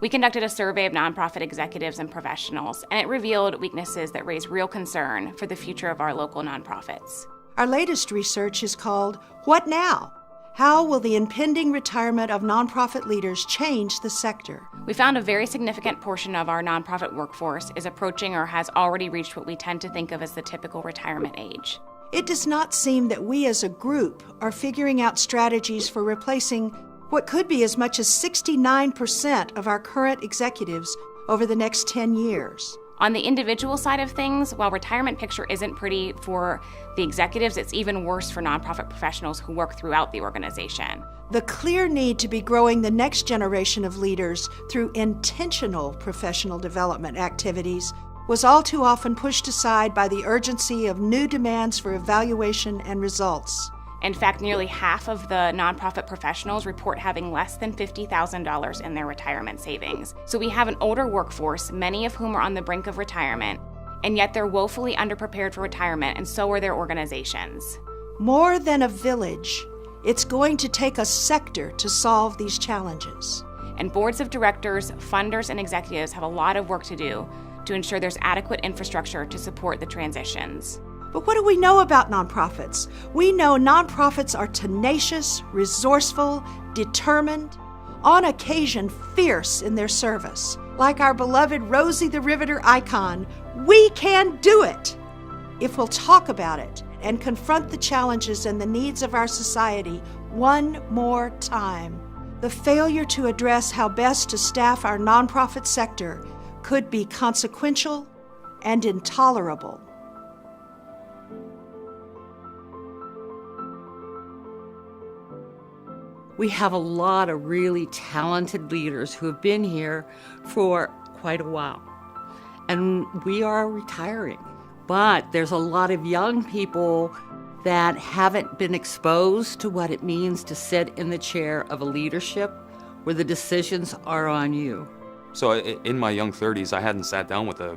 We conducted a survey of nonprofit executives and professionals, and it revealed weaknesses that raise real concern for the future of our local nonprofits. Our latest research is called What Now? How will the impending retirement of nonprofit leaders change the sector? We found a very significant portion of our nonprofit workforce is approaching or has already reached what we tend to think of as the typical retirement age. It does not seem that we as a group are figuring out strategies for replacing what could be as much as 69% of our current executives over the next 10 years. On the individual side of things, while retirement picture isn't pretty for the executives, it's even worse for nonprofit professionals who work throughout the organization. The clear need to be growing the next generation of leaders through intentional professional development activities was all too often pushed aside by the urgency of new demands for evaluation and results. In fact, nearly half of the nonprofit professionals report having less than $50,000 in their retirement savings. So we have an older workforce, many of whom are on the brink of retirement, and yet they're woefully underprepared for retirement, and so are their organizations. More than a village, it's going to take a sector to solve these challenges. And boards of directors, funders, and executives have a lot of work to do to ensure there's adequate infrastructure to support the transitions. But what do we know about nonprofits? We know nonprofits are tenacious, resourceful, determined, on occasion fierce in their service. Like our beloved Rosie the Riveter icon, we can do it! If we'll talk about it and confront the challenges and the needs of our society one more time, the failure to address how best to staff our nonprofit sector could be consequential and intolerable. We have a lot of really talented leaders who have been here for quite a while. And we are retiring. But there's a lot of young people that haven't been exposed to what it means to sit in the chair of a leadership where the decisions are on you. So in my young 30s, I hadn't sat down with a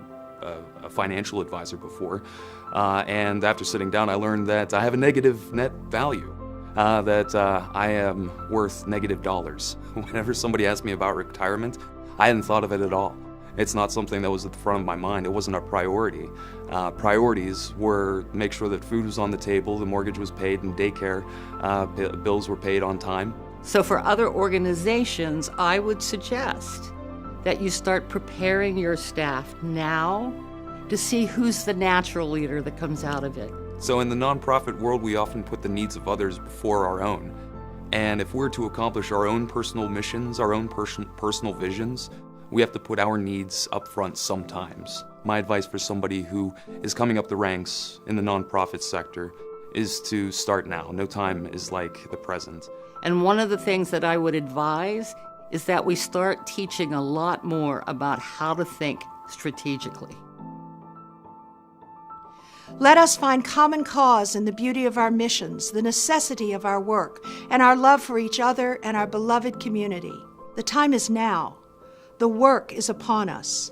financial advisor before. And after sitting down, I learned that I have a negative net value. That I am worth negative dollars. Whenever somebody asked me about retirement, I hadn't thought of it at all. It's not something that was at the front of my mind. It wasn't a priority. Priorities were make sure that food was on the table, the mortgage was paid, and daycare bills were paid on time. So for other organizations, I would suggest that you start preparing your staff now to see who's the natural leader that comes out of it. So in the nonprofit world, we often put the needs of others before our own. And if we're to accomplish our own personal missions, our own personal visions, we have to put our needs up front sometimes. My advice for somebody who is coming up the ranks in the nonprofit sector is to start now. No time is like the present. And one of the things that I would advise is that we start teaching a lot more about how to think strategically. Let us find common cause in the beauty of our missions, the necessity of our work, and our love for each other and our beloved community. The time is now. The work is upon us.